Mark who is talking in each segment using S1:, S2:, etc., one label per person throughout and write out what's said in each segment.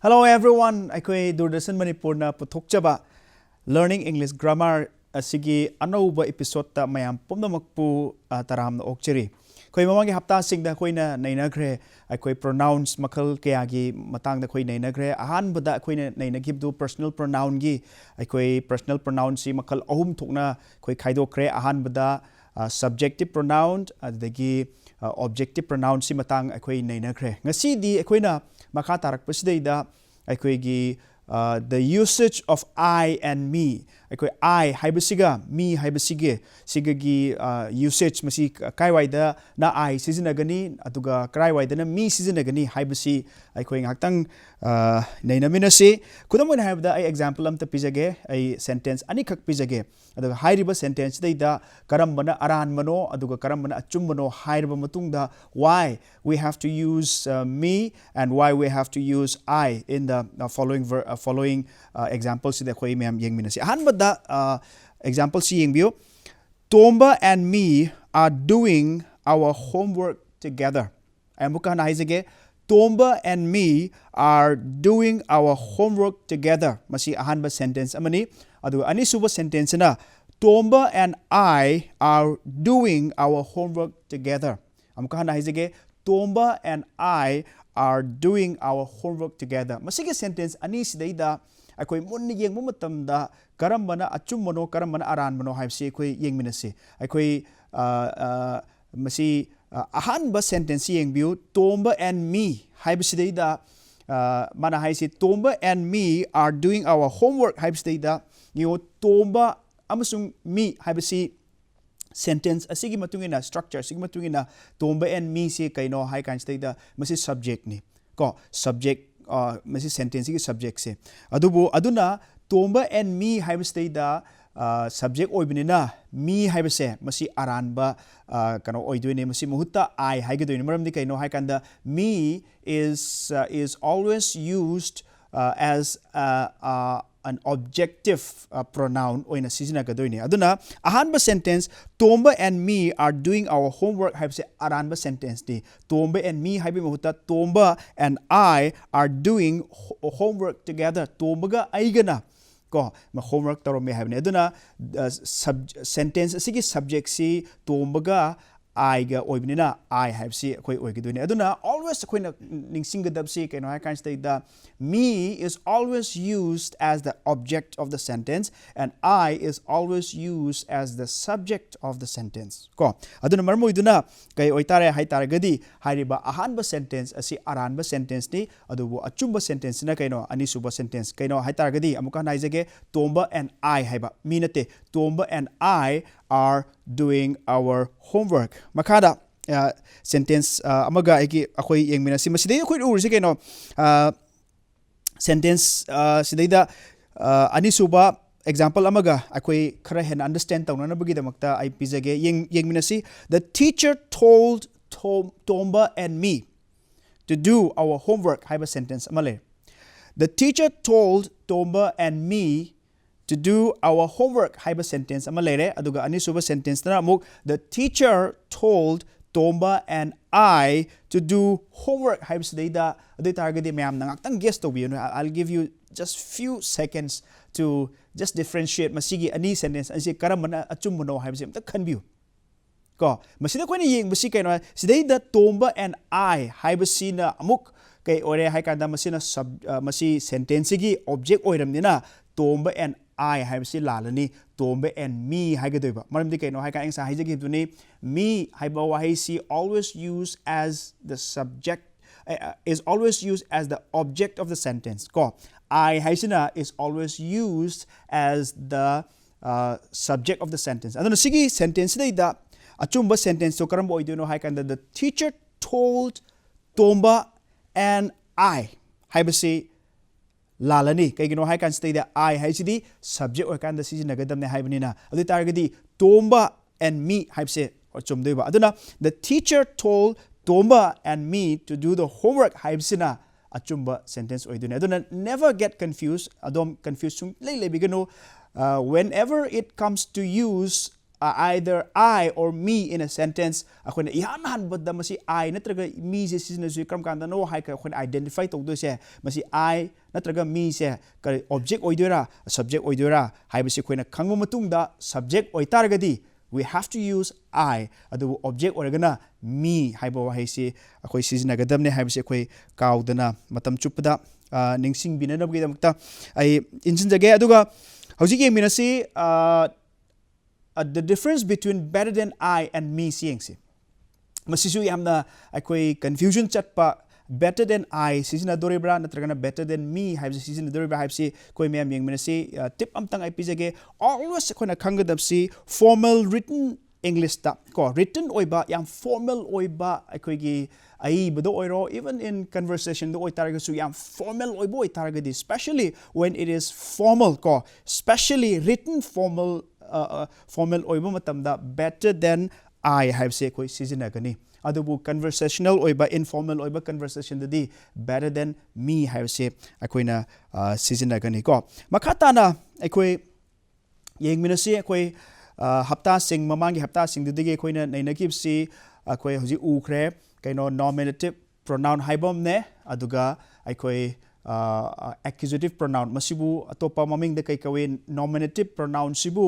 S1: Hello everyone, I Doordarshan Manipur na puthokchaba Learning English Grammar asigi anauba episode ta mayam pumnamakpu taramna okchiri. Koi mamangi hapta singda koina nainagre koi pronouns makal kayagi matangda koi nainagre ahanbada koi nainagibdu personal pronoun gi koi personal pronoun si makal ahum thokna koi khaidokre ahanbada subjective pronoun adagi objective pronoun si matang koi nainagre. Ngasi di koina makha tarak pasidayda the usage of I and me. I haibasiga, me haibasige, sigagi usage masi kaiwaida na I sizinagani, atuga kaiwaida na me sizinagani haibasi ngakatang nainaminasi. Kudamon haibda ay example am tapizage ay sentence anikak pizage. Aduga hairiba sentence dayda karambana aran mano, aduga karambana achum mano hairiba matungda why we have to use me and why we have to use I in the following examples si dakoi mayam yengminasi. Ahanbada example si yengbiyo. Tomba and me are doing our homework together. Amuka na haizage. Tomba and me are doing our homework together. Masi ahanba sentence amani. Adu ani suba sentence na. Tomba and I are doing our homework together. Amuka na haizage. Tomba and I are doing our homework together. Masige sentence ani sidayda akoi munni yengmu matamda karambana achum mano karambana aran mano haibsi akoi yengminasi. Akoi masi ahanba sentence yengbiu Tomba and me haibsidayda mana haisi Tomba and me are doing our homework haibsidayda yo Tomba amasung me haibsi sentence asigi matungina structure asigi matungina Tomba and me si kaino hai kanstayda masi subject ni ko subject masi sentence ki subject se adubu aduna Tomba and me haibstayda subject oibinina me haibse masi aranba kano oidoine masi muhutta I haigadoine maramdi kaino hai kanda me is always used as an objective pronoun oina sizinagadoine. Aduna ahanba sentence Tomba and me are doing our homework haibse aranba sentence di. Tomba and me haibi mahuta Tomba and I are doing homework together. Tomba ga aigana ko ma homework taro me haibne. Aduna sentence sigi subject si Tomba ga I ga oibnina I have si koi oigidoine. Aduna always koi na ningsingadab si kaino hai kanstayda me is always used as the object of the sentence and I is always used as the subject of the sentence. Ko aduna marmo iduna kay oitare hai taragadi hairiba ahanba sentence asi aranba sentence ni adubu achumba sentence na kaino anisuba sentence kaino hai taragadi amuka naizage Tomba and I haiba me nate Tomba and I are doing our homework. Makada sentence amaga eki akoi yengminasi masiday akoi urisi kaino sentence sidayda anisuba example amaga akoi khara hen understand tawna na bagi damakta ai pizage yengminasi. The teacher told Tomba and me to do our homework haiba sentence amale. The teacher told Tomba and me to do our homework haiba sentence amalere. Aduga anisuba sentence na amuk the teacher told Tomba and I to do homework haib sidayda adoy targadi mayam nangaktang guess to biyo. I'll give you just few seconds to just differentiate masigi ani sentence asi karamana achum mono haib sim ta kanbiyo ko masida ko ni yeng basi kaino sidayda Tomba and I haib sina amuk kay ore hai kanda masina masi sentence gi object oiram nina Tomba and I have si lalani Tomba and me haigadoiba maramdi kaino hai ka ang sa haijagi duni me haiba wahi si always used as the subject is always used as the object of the sentence ko I haisina is always used as the subject of the sentence. Aduna sige sentence dayda achumba sentence so karambo oidono hai kanda the teacher told Tomba and I haiba si lalani kaigino hai kan state I haisidi subject or kan da sijinagadamne haibnina adu targadi tomba and me haibse chumdeba aduna the teacher told tomba and me to do the homework haibsina achumba sentence oidune aduna never get confused adom confused sung lei bigano whenever it comes to use either I or me in a sentence akhona ihan han badda masi I natraga me se sisna su kram kan da no hai ka khon identify tok do se masi I natraga me se ka object oidura subject oidura hai basi khoina khangmu matung da subject oitargadi we have to use I adu object organa me haibo hai se akhoi sisna gadam ne hai basi khoi kaudana matam chupada ningsing binana gi damta ai injin jage aduga hojik ye minasi the difference between better than I and me seeing si masisu yamna akoi confusion chatpa better than I sisina doribra natragana better than me haibsi sisina doribra haibsi koi mem yeng minasi tip amtang ai pijage always khona khangadap si formal written English ta ko written oiba yam formal oiba akoi gi ai bado oiro even in conversation do oitarga su yam formal oibo oitarga especially when it is formal ko especially written formal formal oiba matamda better than I have say koi sizinagani adubu conversational oiba informal oiba conversation dadi better than me have say akoina sizinagani ko makata na akoi yeng minasi akoi hapta sing mamangi hapta sing dadi koina nainakip si akoi hoji ukhre kaino nominative pronoun haibom ne aduga akoi accusative pronoun masibu atopa maming de kai kawe nominative pronoun sibu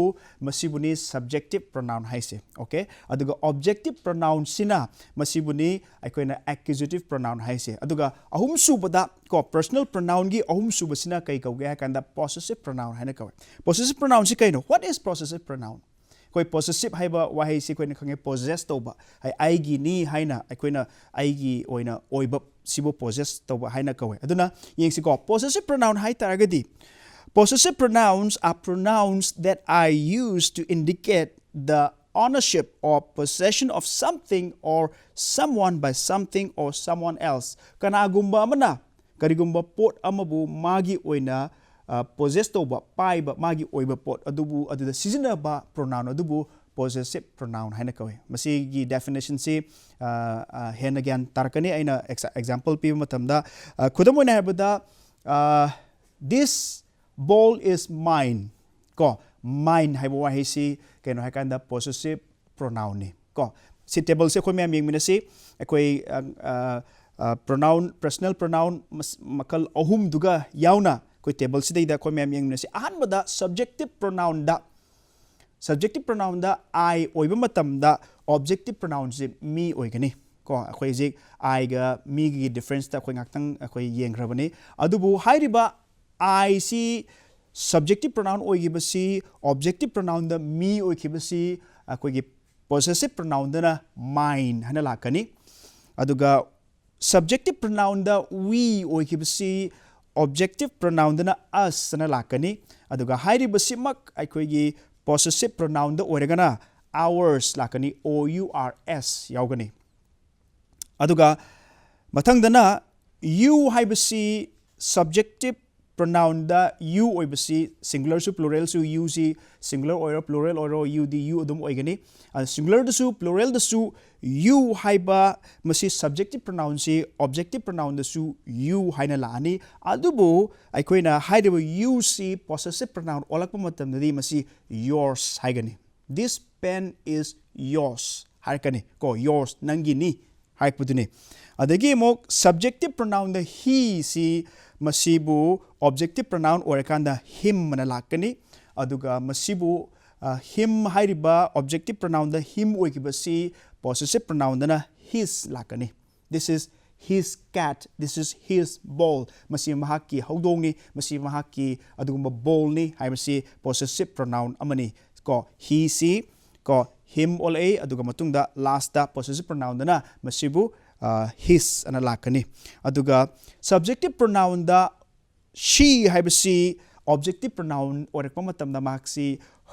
S1: masibu ni subjective pronoun haise okay aduga objective pronoun sina masibu ni aikoina accusative pronoun haise aduga ahum subada ko personal pronoun gi ahum subasina kai kauge kanda possessive pronoun haina kawe possessive pronoun si kaino what is possessive pronoun koi possessive haiba wahai si koina khange possess toba ai aigi ni haina aikoina aigi oina oiba sibo possess toba haina kawe aduna yengsi ko possessive pronoun hai taragadi possessive pronouns are pronouns that are used to indicate the ownership or possession of something or someone by something or someone else kanagumba amana karigumba pot amabu magi oina possess toba paiba magi oiba pot adubu aduda seasonaba pronoun adubu possessive pronoun haina kawe masi gi definition si hen again tarkani aina example pi matamda khudamoina habada this ball is mine ko mine haibo wa hisi keno hakanda possessive pronoun ni ko si table se khoi mem yengmina si akoi pronoun personal pronoun makal ahum duga yauna koi table si da khoi mem yengmina si ahanbada subjective pronoun da I oiba matamda objective pronoun si me oigani ko akhoi jik I ga me gi difference ta khoi ngaktang akhoi yengrabani adubu hairiba I si subjective pronoun oigiba si objective pronoun da me oigiba si akhoi gi possessive pronoun da na mine hana lakani aduga subjective pronoun da we oigiba si objective pronoun da na us hana lakani aduga hairiba simak akhoi gi possessive pronoun da oiragana ours lakani OURS yaugani aduga mathangdana you haibasi subjective pronoun da you oibasi singular su plural su you si singular oiro plural oiro you di you adum oigani singular da su plural da su you haiba masi subjective pronoun si objective pronoun da su you haina laani adubu aikoina haideba you si possessive pronoun olakpa matamdadi masi yours haigani this pen is yours haikani ko yours nangi ni haikpuduni adagi mok subjective pronoun da he si masibu objective pronoun orakanda him mana lakani aduga masibu him hairiba objective pronoun da him oikibasi possessive pronoun dana his lakani this is his cat this is his ball masi mahaki haudongni masi mahaki adugumba ball ni haibasi possessive pronoun amani ko he si ko him olai aduga matungda last da possessive pronoun dana masibu his ana lakani aduga subjective pronoun da she haibasi objective pronoun orekpa matamda maksi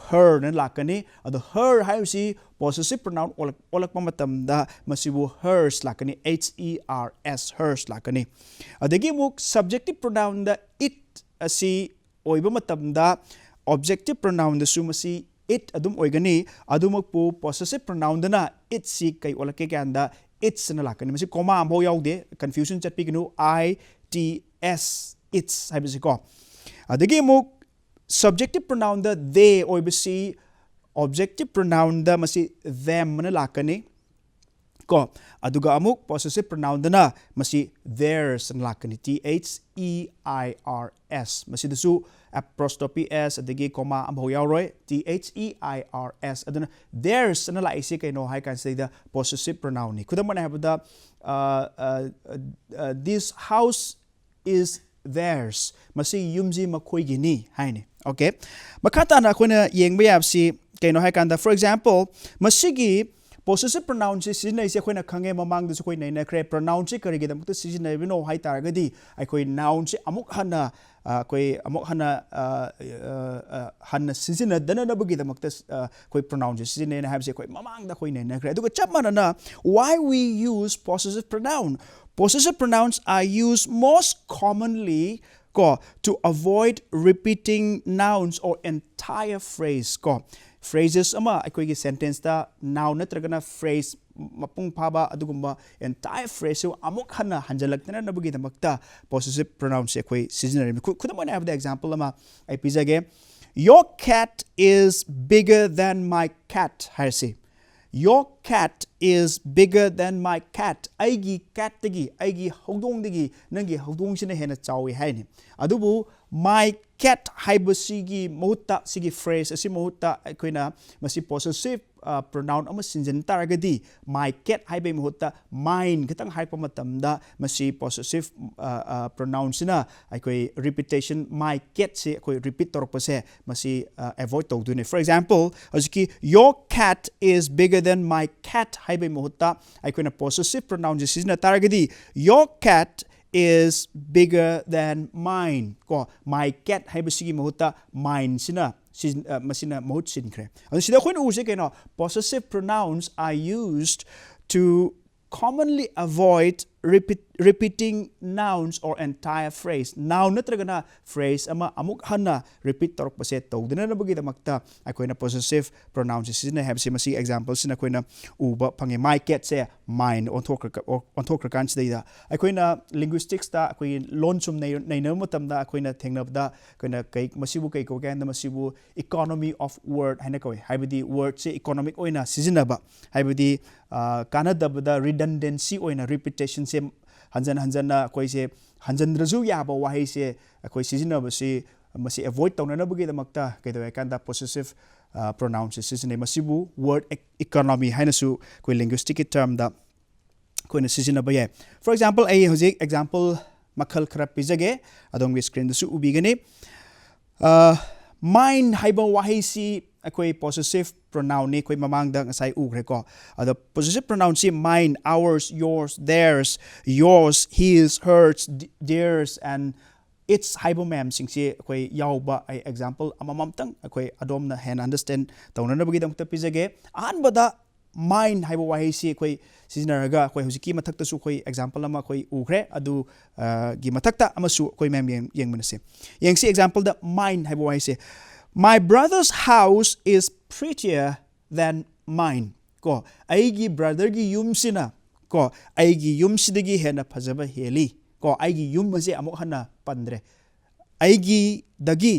S1: her นั้นหลักกันนี้ado her ให้สิ possessive pronoun อลักมาตำดามาสิบุ hers หลักกันนี้ hers hers หลักกันนี้adagi muk subjective pronoun da it สิโอยบ่มาตำดา objective pronoun da su มาสิ it อดุมโอยกันนี้อดุมกปู possessive pronoun ดนะ it สิไกอลักกันดา it's นั่นหลักกันนี้มาสิ comma บ่ยาวเด confusion จัดปีกันนู I T S it's ให้เป็นสิก็adagi muk subjective pronoun da they โอยบ่สิ objective pronoun da มาสิ them นั่นหลักกันนี้ก็aduga amuk possessive pronoun ดนะมาสิ theirs นั่นหลักกันนี้ theirs มาสิดู apostrophe s adagi comma อันบ่ยาวร้อย theirs aduna theirs นั่นหลักสิกันโนให้กันสิ the possessive pronoun นี่คือมันให้บ่ดาthis house is theirs มาสิยุมจีมาคุยกินี่ให้นี่โอเคมาคัตานะคนเยงบ่ยาบสิกันโนให้กัน for example มาสิกีpossessive pronoun สิในเสียคนนักขังเงมมังดูสิคนในนักเรียน pronoun สิกระดิกแต่มุกสิในวิโนให้ตาก็ดีไอ้คน noun สิอมุกฮันนะคนอมุกฮันนะฮันนะสิในดันนั้นบุกิแต่มุกคน pronoun สิในนะครับสิคนมังดูคนในนักเรียนดูก็จับมันนะ why we use possessive pronoun possessive pronouns are used most commonly to avoid repeating nouns or entire phrase phrases ama aikoigi sentence ta noun natragana phrase mapung phaba adugumba entire phrase amuk hana hanjalakna nabugi damakta possessive pronouns akoi seasonary khudamana have the example ama ai pizage your cat is bigger than my cat harsi your cat is bigger than my cat aigi cat tagi aigi hogdong dagi nangi hogdong sina hena chawi haini adubu my cat haibasigi mohutta sigi phrase asi mohutta akoina masi possessive pronoun ama sinjan taragadi my cat haibai mohutta mine kitang haipa matamda masi possessive pronoun sina akoi repetition my cat se akoi repeat torpase masi avoid tawdune for example asiki your cat is bigger than my cat haibai mohutta akoina possessive pronoun sina taragadi your cat is bigger than mine ko my cat haibasigi mahutta mine sina masina mahut sinkre adu sida khoin u se keno possessive pronouns are used to commonly avoid repeating nouns or entire phrase noun natragana phrase ama amuk hanna repeat torok pase tawdina na bagi damakta akoina possessive pronouns sina have se masi examples sina akoina uba phange my cat se mine on thok kan sida akoina linguistics ta akoi lonsum nei na matam da akoina thengnabda akoina kai masibu kai ko gan masibu economy of word haina koi haibadi word se economic oina sizinaba haibadi kanadabda redundancy oina repetition se hanjan koi se hanjandraju yaba wahi se koi sizinaba se masi avoid tawna bagi damakta kaido kanda possessive pronouns sizine masibu word economy haina su koi linguistic term da koi na sizinaba ye for example ai hojik example makhal khara pijage adong screen da su ubigani mine haiba wahi si akoi possessive pronoun ni koi mamang da ngasai ugre ko the possessive pronoun si mine ours yours theirs yours his hers theirs and its haiba mem sing si koi yauba ai example amamam tang akoi adom na hen understand tawna na bagi dam ta pijage an bada mine haiba wahi si koi sizinaraga koi hujiki mathakta su koi example ama koi ugre adu gi mathakta amasu koi mem yeng manase yeng si example da mine haiba wahi si my brother's house is prettier than mine ko aigi brother gi yum sina ko aigi yum sidagi hena phajaba heli ko aigi yum ase amok hana pandre aigi dagi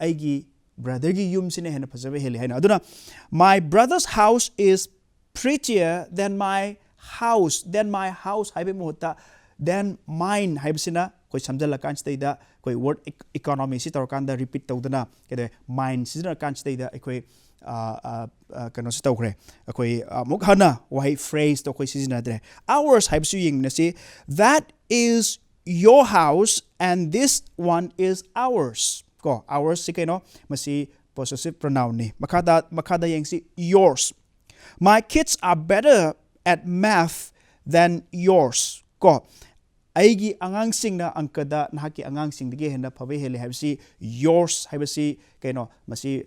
S1: aigi brother gi yum sina hena phajaba heli haina aduna my brother's house is prettier than my house haibe mohta than mine haibsina koi samjala kan sida koi word economy si tor kan da repeat tawdana kede mine sina kan sida koi kano si tawkre koi mukhana why phrase to koi sina dre ours haibsu ying na si that is your house and this one is ours ko ours si keno masi possessive pronoun ni makada yang si yours my kids are better at math than yours ko aigi angangsingna angkada nahaki angangsingdagi hena phabe hele habsi yours habsi kaino masi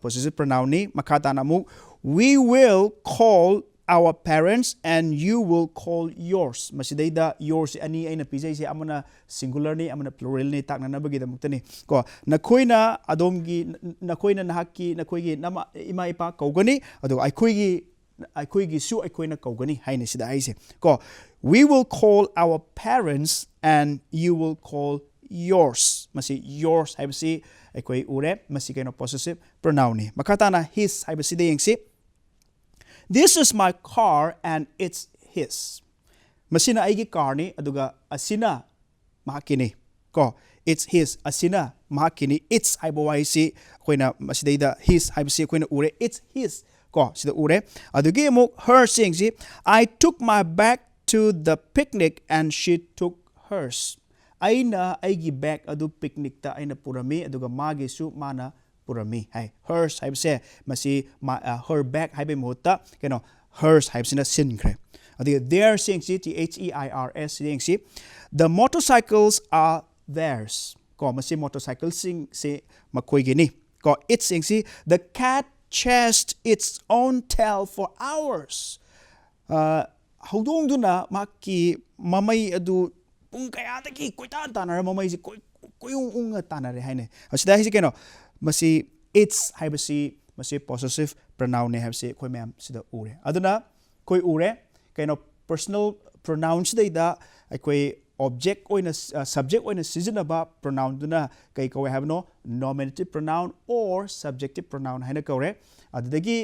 S1: possessive pronoun ni makata namu we will call our parents and you will call yours masidaida yours ani aina pijai se amana singular ni amana plural ni takna nabagi damuktani ko nakoina adomgi nakoina nahaki nakoigi nama ima ipa kaugani ado aikoigi su aikoina kaugani haina sida haise ko we will call our parents and you will call yours masi yours habsi aikoi ure masi kaino possessive pronoun ni makata na his habsi de yengsi this is my car and it's his masina aigi car ni aduga asina mahakini ko it's his asina mahakini it's haibawaisi koina masidaida his haibsi koina ure it's his ko sida ure adugi mo her singsi I took my bag to the picnic and she took hers aina aigi bag adu picnic ta aina purami aduga magi su mana purami hai hers haibse masi her bag haibe mohta keno hers haibsina sinkre adi their singsi THEIRS singsi the motorcycles are theirs ko masi motorcycle sing se makoi gini ko it singsi the cat chased its own tail for hours haudong duna maki mamai adu pung kaya taki koitan tanar mamai si koyung unga tanare haine asida hi keno masi it's haibasi masi possessive pronoun ne habsi koi ma'am sida ure aduna koi ure kaino personal pronouns da koi object oina subject oina sizinaba pronoun duna kai ko have no nominative pronoun or subjective pronoun haina kore adudagi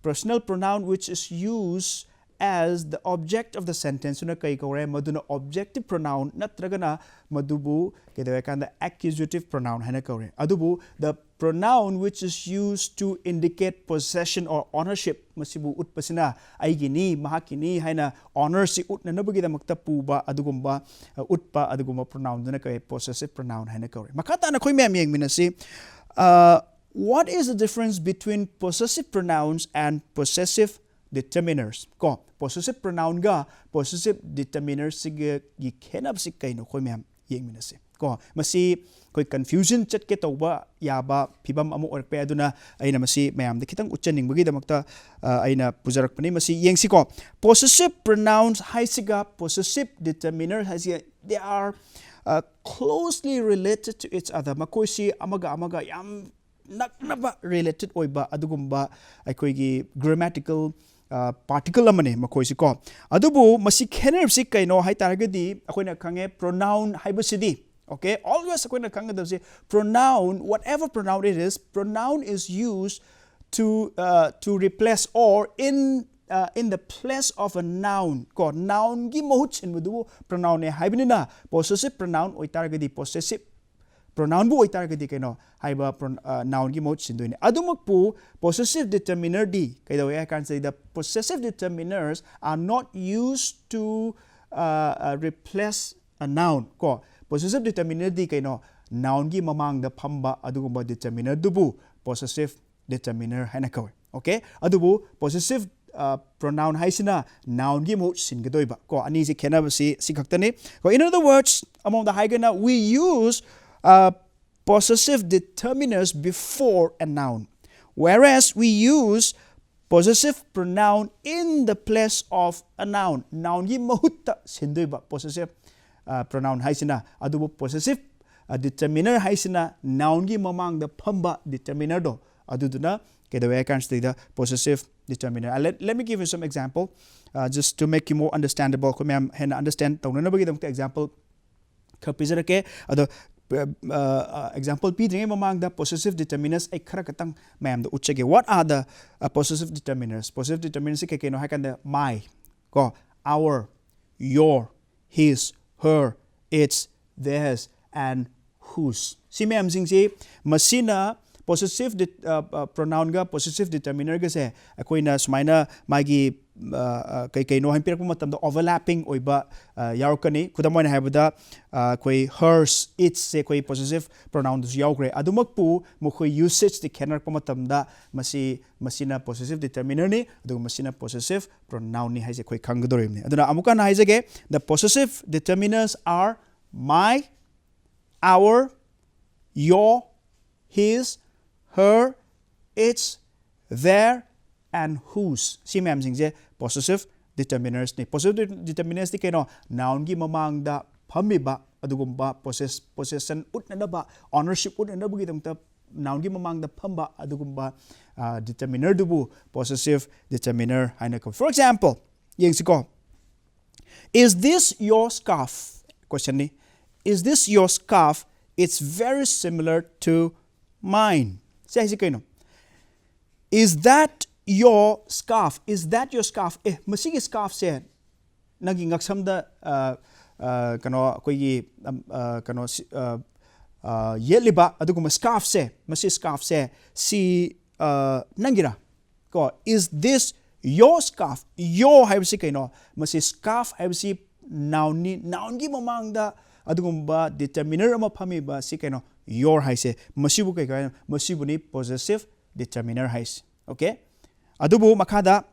S1: personal pronoun which is used as the object of the sentence una kai kore maduna objective pronoun natragana madubu kedewa kanda accusative pronoun haina kore adubu the pronoun which is used to indicate possession or ownership masibu utpasina aigini mahakini haina honor si utna nabugi damakta puba adugumba utpa adugumba pronoun duna kai possessive pronoun haina kore makata na khoi mem yeng minasi what is the difference between possessive pronouns and possessive determiners ko possessive pronoun ga possessive determiners sig gi khenab sik kaino khoi mem yeng minase ko masi koi confusion chat ke toba yaba phibam amu orpe aduna aina masi mayam de khitang uchaning bagi damakta aina pujarak pani masi yengsi ko possessive pronouns haisiga possessive determiner haisia they are closely related to each other makoisi amaga yam naknaba related oiba adugumba aikoigi grammatical particle amane makoisi ko adubu masi khenersi kaino haitaragadi akoina khange pronoun haibasidi okay always akoina khangadabse pronoun whatever pronoun it is pronoun is used to replace or in the place of a noun ko noun gi mohut chinbudu pronoun ne haibinina possessive pronoun oitaragadi possessive pronoun bu oitaragadi kaino haiba noun gi mohut chinduine adumakpu possessive determiner di kaidawe I can say the possessive determiners are not used to replace a noun ko possessive determiner di kaino noun gi mamang da phamba adugumba determiner dubu possessive determiner haina kawe okay adubu possessive pronoun haisina noun gi mohut singadoiba ko ani si khenabasi sikhaktani ko in other words among the haigana we use possessive determiners before a noun whereas we use possessive pronoun in the place of a noun gi mahutta sindoiba possessive pronoun haisina adubu possessive determiner haisina noun gi mamang da phamba determiner do aduduna kedawe can say the possessive determiner let me give you some example just to make you more understandable ko ma'am hen understand tawna na bagi dam example khapizarake ado example pidringe mamang da possessive determiners ai khara katang ma'am da uchage what are the possessive determiners ke keno hakan da my ko our your his her its theirs and whose si ma'am singsi masina possessive pronoun ga possessive determiner ga se akoina sumaina magi ꯀꯩꯅꯣ ꯍꯥꯏꯅ ꯄꯤꯔꯛꯄ ꯃꯇꯝꯗ overlapping ꯑꯣꯏꯕ ꯌꯥꯎꯔꯛꯀꯅꯤ ꯈꯨꯗꯝ ꯑꯣꯏꯅ ꯍꯥꯏꯕꯗ ꯑꯩꯈꯣꯏ hers its ꯑꯩꯈꯣꯏ possessive pronounꯗꯨꯁꯨ ꯌꯥꯎꯈ꯭ꯔꯦ ꯑꯗꯨꯃꯛꯄꯨ ꯃꯈꯣꯏ usage ꯈꯦꯠꯅꯔꯛꯄ ꯃꯇꯝꯗ ꯃꯁꯤꯅ possessive determinerꯅꯤ ꯑꯗꯨꯒ ꯃꯁꯤꯅ possessive pronounꯅꯤ ꯍꯥꯏꯁꯦ ꯑꯩꯈꯣꯏ ꯈꯪꯒꯗꯧꯔꯤꯕꯅꯤ ꯑꯗꯨꯅ ꯑꯃꯨꯛꯀ ꯍꯟꯅ ꯍꯥꯏꯖꯒꯦ the possessive determiners are my, our, your, his, her, its, their, and whose ꯁꯤ ꯃꯌꯥꯝꯁꯤꯡꯁꯦ possessive determiners ꯅꯤ possessive determiners ꯗꯤ ꯀꯩꯅꯣ noun ꯒꯤ ꯃꯃꯥꯡꯗ ꯐꯝꯃꯤꯕ ꯑꯗꯨꯒꯨꯝꯕ possession ꯎꯠꯅꯅꯕ ownership ꯎꯠꯅꯅꯕꯒꯤꯗꯃꯛꯇ noun ꯒꯤ ꯃꯃꯥꯡꯗ ꯐꯝꯕ ꯑꯗꯨꯒꯨꯝꯕ determiner ꯗꯨꯕꯨ possessive determiner ꯍꯥꯏꯅ ꯀꯧꯏ for example ꯌꯦꯡꯁꯤꯀꯣ is this your scarf question ꯅꯤ is this your scarf it's very similar to mine ꯁꯤ ꯍꯥꯏꯁꯤ ꯀꯩꯅꯣ is that your scarf is that your scarf ꯃꯁꯤꯒꯤ scarf ꯁꯦ ꯅꯪꯒꯤ ꯉꯛꯁꯝꯗ ꯀꯩꯅꯣ ꯑꯩꯈꯣꯏꯒꯤ ꯀꯩꯅꯣ ꯌꯦꯠꯂꯤꯕ ꯑꯗꯨꯒꯨꯝꯕ scarf ꯁꯦ ꯃꯁꯤ scarf ꯁꯦ ꯁꯤ ꯅꯪꯒꯤꯔꯥ ꯀꯣ is this your scarf your ꯍꯥꯏꯕꯁꯤ ꯀꯩꯅꯣ ꯃꯁꯤ scarf ꯍꯥꯏꯕꯁꯤ noun ꯒꯤ ꯃꯃꯥꯡꯗ ꯑꯗꯨꯒꯨꯝꯕ determiner ꯑꯃ ꯐꯝꯃꯤꯕ ꯁꯤ ꯀꯩꯅꯣ your ꯍꯥꯏꯁꯦ ꯃꯁꯤꯕꯨ ꯀꯩ ꯀꯧꯏ ꯃꯁꯤꯕꯨꯅꯤ possessive determiner ꯍꯥꯏꯁꯦ okay ꯑꯗꯨꯕꯨ ꯃꯈꯥꯗ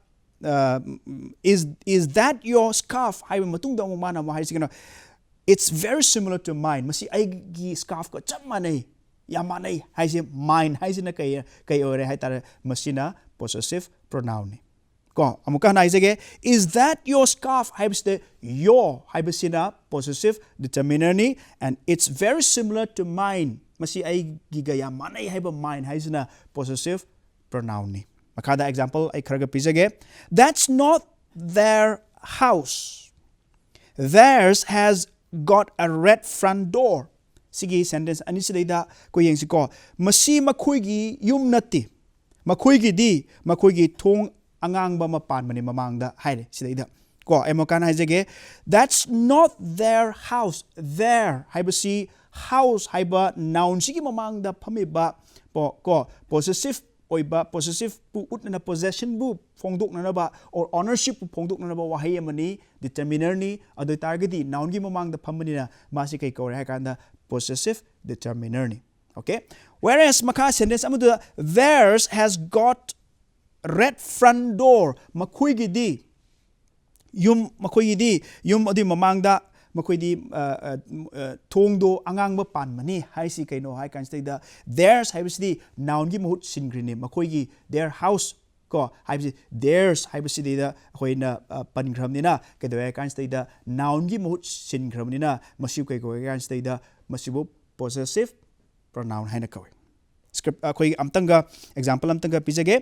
S1: is that your scarf ꯍꯥꯏꯕ ꯃꯇꯨꯡꯗ ꯑꯃꯨꯛ ꯃꯥꯅ ꯑꯃꯨꯛ ꯍꯥꯏꯔꯤꯁꯤ ꯀꯩꯅꯣ it's very similar to mine ꯃꯁꯤ ꯑꯩꯒꯤ scarfꯀ ꯆꯞ ꯃꯥꯟꯅꯩ ꯌꯥꯝ ꯃꯥꯟꯅꯩ ꯍꯥꯏꯁꯦ mine ꯍꯥꯏꯁꯤꯅ ꯀꯩ ꯑꯣꯏꯔꯦ ꯍꯥꯏꯇꯥꯔꯦ ꯃꯁꯤꯅ possessive pronounꯅꯤ ꯀꯣ ꯑꯃꯨꯛꯀ ꯍꯟꯅ ꯍꯥꯏꯖꯒꯦ is that your scarf ꯍꯥꯏꯕꯁꯤꯗ your ꯍꯥꯏꯕꯁꯤꯅ possessive determinerꯅꯤ and it's very similar to mine ꯃꯁꯤ ꯑꯩꯒꯤꯒ ꯌꯥꯝ ꯃꯥꯟꯅꯩ ꯍꯥꯏꯕ mine ꯍꯥꯏꯁꯤꯅ possessive pronounꯅꯤ ꯃꯈꯥꯗ example ꯑꯩ ꯈꯔꯒ ꯄꯤꯖꯒꯦ that's not their house theirs has got a red front door ꯁꯤꯒꯤ sentence ꯑꯅꯤꯁꯤꯗꯩꯗ ꯑꯩꯈꯣꯏ ꯌꯦꯡꯁꯤꯀꯣ ꯃꯁꯤ ꯃꯈꯣꯏꯒꯤ ꯌꯨꯝ ꯅꯠꯇꯦ ꯃꯈꯣꯏꯒꯤꯗꯤ ꯃꯈꯣꯏꯒꯤ ꯊꯣꯡ ꯑꯉꯥꯡꯕ ꯑꯃ ꯄꯥꯟꯕꯅꯤ ꯃꯃꯥꯡꯗ ꯍꯥꯏꯔꯦ ꯁꯤꯗꯩꯗ ꯀꯣ ꯑꯩ ꯑꯃꯨꯛꯀ ꯍꯥꯏꯖꯒꯦ that's not their house their ꯍꯥꯏꯕꯁꯤ house ꯍꯥꯏꯕ nounꯁꯤꯒꯤ ꯃꯃꯥꯡꯗ ꯐꯝꯃꯤꯕ ꯀꯣ possessive ꯑꯣꯏꯕ possessive ꯄꯨ ꯎꯠꯅꯅ possession ꯕꯨ ꯐꯣꯡꯗꯣꯛꯅꯅꯕ or ownership ꯄꯨ ꯐꯣꯡꯗꯣꯛꯅꯅꯕ ꯋꯥꯍꯩ ꯑꯃꯅꯤ determinerꯅꯤ ꯑꯗꯨ ꯑꯣꯏꯇꯥꯔꯒꯗꯤ noun ꯒꯤ ꯃꯃꯥꯡꯗ ꯐꯝꯕꯅꯤꯅ ꯃꯥꯁꯤ ꯀꯩ ꯀꯧꯔꯦ ꯍꯥꯏ ꯀꯥꯟꯗ possessive determinerꯅꯤ okay whereas ꯃꯈꯥ sentence ꯑꯃꯗꯨꯗ theirs has got red front door ꯃꯈꯣꯏꯒꯤꯗꯤ ꯌꯨꯝ ꯑꯗꯨꯒꯤ ꯃꯃꯥꯡꯗ ꯃꯈꯣꯏꯗꯤ ꯊꯣꯡꯗꯣ ꯑꯉꯥꯡꯕ ꯄꯥꯟꯕꯅꯤ ꯍꯥꯏꯁꯤ ꯀꯩꯅꯣ ꯍꯥꯏ ꯀꯥꯟꯁꯤꯗꯩꯗ theirs ꯍꯥꯏꯕꯁꯤꯗꯤ nounꯒꯤ ꯃꯍꯨꯠ ꯁꯤꯟꯈ꯭ꯔꯤꯅꯤ ꯃꯈꯣꯏꯒꯤ their house ꯀꯣ ꯍꯥꯏꯕꯁꯤ theirs ꯍꯥꯏꯕꯁꯤꯗꯩꯗ ꯑꯩꯈꯣꯏꯅ ꯄꯟꯈ꯭ꯔꯕꯅꯤꯅ ꯀꯩꯗꯧꯋꯦ ꯍꯥꯏ ꯀꯥꯟꯁꯤꯗꯩꯗ nounꯒꯤ ꯃꯍꯨꯠ ꯁꯤꯟꯈ꯭ꯔꯕꯅꯤꯅ ꯃꯁꯤꯕꯨ ꯀꯩ ꯀꯧꯋꯦ ꯍꯥꯏ ꯀꯥꯟꯁꯤꯗꯩꯗ ꯃꯁꯤꯕꯨ possessive pronoun ꯍꯥꯏꯅ ꯀꯧꯋꯤ script ꯑꯩꯈꯣꯏ ꯑꯝꯇꯪꯒ example ꯑꯝꯇꯪꯒ ꯄꯤꯖꯒꯦ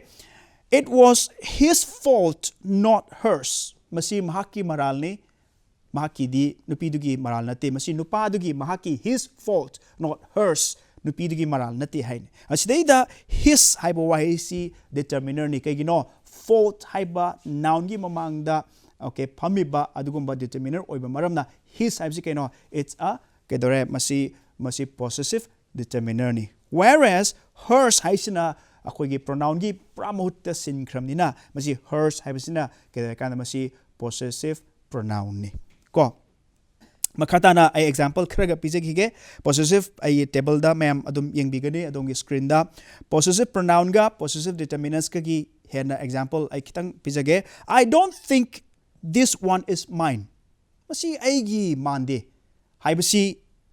S1: it was his fault not hers ꯃꯁꯤ ꯃꯍꯥꯛꯀꯤ ꯃꯔꯥꯜꯅꯤ ꯃꯍꯥꯛꯀꯤꯗꯤ ꯅꯨꯄꯤꯗꯨꯒꯤ ꯃꯔꯥꯜ ꯅꯠꯇꯦ ꯃꯁꯤ ꯅꯨꯄꯥꯗꯨꯒꯤ ꯃꯍꯥꯛꯀꯤ his fault not hers ꯅꯨꯄꯤꯗꯨꯒꯤ ꯃꯔꯥꯜ ꯅꯠꯇꯦ ꯍꯥꯏꯅꯤ ꯑꯁꯤꯗꯩꯗ his ꯍꯥꯏꯕ ꯋꯥꯍꯩꯁꯤ determinerꯅꯤ ꯀꯩꯒꯤꯅꯣ fault ꯍꯥꯏꯕ nounꯒꯤ ꯃꯃꯥꯡꯗ okay ꯐꯝꯃꯤꯕ ꯑꯗꯨꯒꯨꯝꯕ determiner ꯑꯣꯏꯕ ꯃꯔꯝꯅ his ꯍꯥꯏꯕꯁꯤ ꯀꯩꯅꯣ it's a ꯀꯩꯗꯧꯔꯦ ꯃꯁꯤ possessive determinerꯅꯤ whereas hers ꯍꯥꯏꯁꯤꯅ ꯑꯩꯈꯣꯏꯒꯤ pronounꯒꯤ ꯄꯨꯔꯥ ꯃꯍꯨꯠꯇ ꯁꯤꯟꯈ꯭ꯔꯕꯅꯤꯅ ꯃꯁꯤ hers ꯍꯥꯏꯕꯁꯤꯅ ꯀꯩꯗꯧꯔꯦ ꯀꯥꯟꯗ ꯃꯁꯤ possessive pronounꯅꯤ ꯀꯣ ꯃꯈꯥ ꯇꯥꯅ ꯑꯩ example ꯈꯔꯒ ꯄꯤꯖꯈꯤꯒꯦ possessive ꯑꯩ ꯇꯦꯕꯜꯗ ꯃꯌꯥꯝ ꯑꯗꯨꯝ ꯌꯦꯡꯕꯤꯒꯅꯤ ꯑꯗꯣꯝꯒꯤ ꯁ꯭ꯀ꯭ꯔꯤꯟꯗ possessive pronounꯒ possessive determinersꯀꯒꯤ ꯍꯦꯟꯅ example ꯑꯩ ꯈꯤꯇꯪ ꯄꯤꯖꯒꯦ I don't think this one is mine ꯃꯁꯤ ꯑꯩꯒꯤ ꯃꯥꯟꯗꯦ ꯍꯥꯏꯕꯁꯤ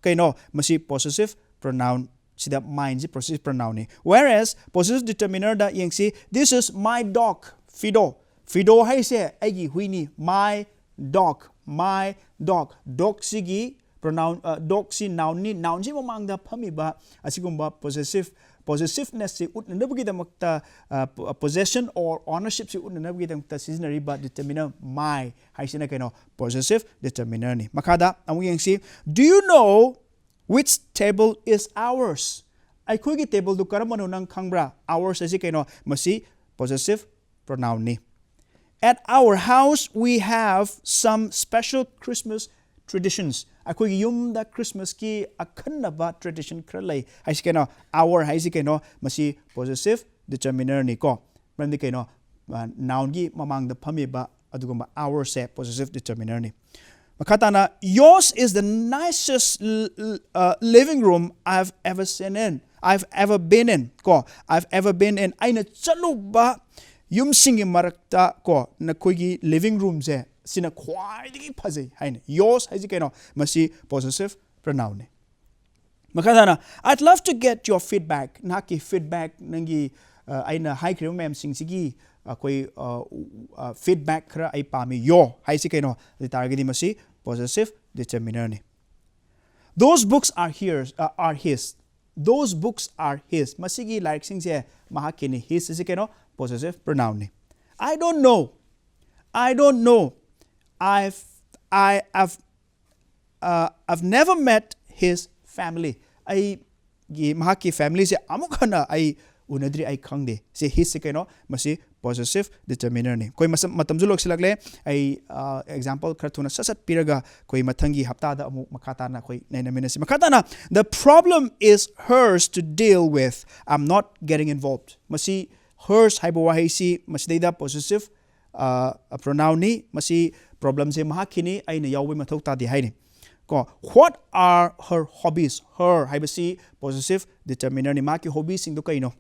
S1: ꯀꯩꯅೋ ꯃꯁꯤ possessive pronoun sida mine ji possessive pronoun ni whereas possessive determiner da yengsi this is my dog fido hai se aigi hui ni my dog sigi pronoun dog si noun ji mamang da phami ba asigumba possessiveness si utnabagi da makta possession or ownership si utnabagi da makta seasonary ba determiner my hai sina kaino possessive determiner ni makada amu yengsi do you know which table is ours aikogi table du karamano nang khangbra ours asi kaino masi possessive pronoun ni at our house we have some special Christmas traditions aikogi yum da Christmas ki akhanaba tradition khralai ai kaino our hai si kaino masi possessive determiner ni ko mandi kaino noun gi mamang da phami ba adugumba our se possessive determiner ni makatana yours is the nicest living room I've ever seen in I've ever been in ko I've ever been in aina chaluba yum singi marakta ko nakoigi living room se sina khwaidigi phajai haina yours haji kaino masi possessive pronoun ni makadana I'd love to get your feedback naki feedback nangi aina hai krim mem sing sigi koi feedback khara ai pami yo hai si kaino targeti masi possessive determiner ni those books are his those books are his masigi like sing se mahakini his si kaino possessive pronoun ni I don't know I've never met his family ai gi mahaki family se amukhana ai unadri ai khangde se his se kaino masi possessive determiner ni koi matam julok silagle ai example kharthuna sasat piraga koi mathangi hapta da amu makata na koi naina minasi makata na the problem is hers to deal with I'm not getting involved masi hers haibo wahi si masi da possessive pronoun ni masi problem se mahakini aina yawi mathau ta di haini ko what are her hobbies her haibasi possessive determiner ni maki hobbies sing do kaino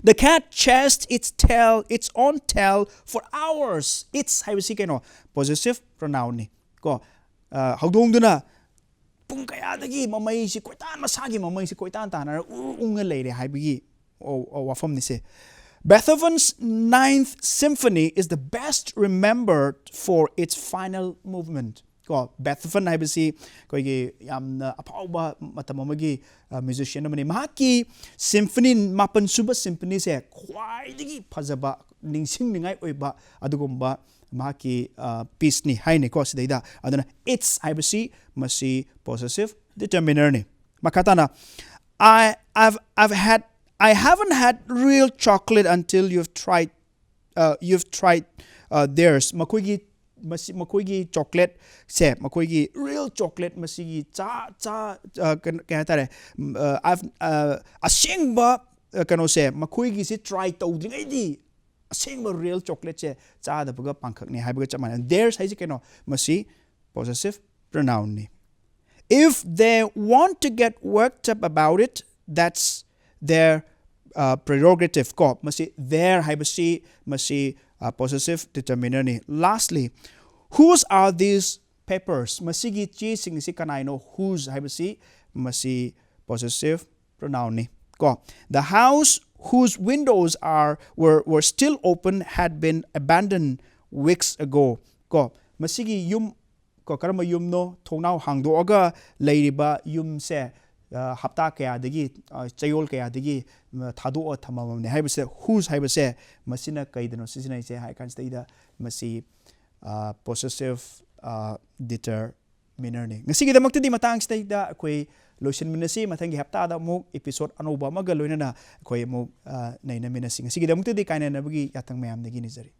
S1: the cat chased its own tail for hours it's haibasi kaino possessive pronoun ni ko haudong duna pung kaya dagi mamai si koitan masagi mamai si koitan tanar unga leire haibigi wafam ni se Beethoven's Ninth Symphony is the best remembered for its final movement. Ko Beethoven haibasi koigi yamna apauba matamamagi musician amani mahaki symphony mapan suba symphony se khwaidigi phajaba ningsing ningai oiba adugumba mahaki piece ni haine ko sidaida aduna it's haibasi masi possessive determiner ni makatana I haven't had real chocolate until you've tried theirs makoigi chocolate se makoigi real chocolate masigi cha kaya tare I've asingba kano se makoigi si try tawdringai di asingba real chocolate se cha da buga pangkhak ni haibuga chamana theirs haisi kano masi possessive pronoun ni if they want to get worked up about it that's their prerogative ko masi their haibasi masi possessive determiner ni lastly whose are these papers masigi chi sing si kanaino whose haibasi masi possessive pronoun ni ko the house whose windows were still open had been abandoned weeks ago ko masigi yum ko karama yum no thongnau hangdoaga leiriba yum se hapta kaya dagi chayol kaya dagi thado thamamne haibase whose haibase masina kaidano sisina ise hai kan staida masi possessive determiner ni ngasi gi damakti di matang staida koi lotion minasi mathangi hapta da mo episode anoba maga loina na koi mo naina minasi ngasi gi damakti di kaina nabagi yatang mayam dagi ni jari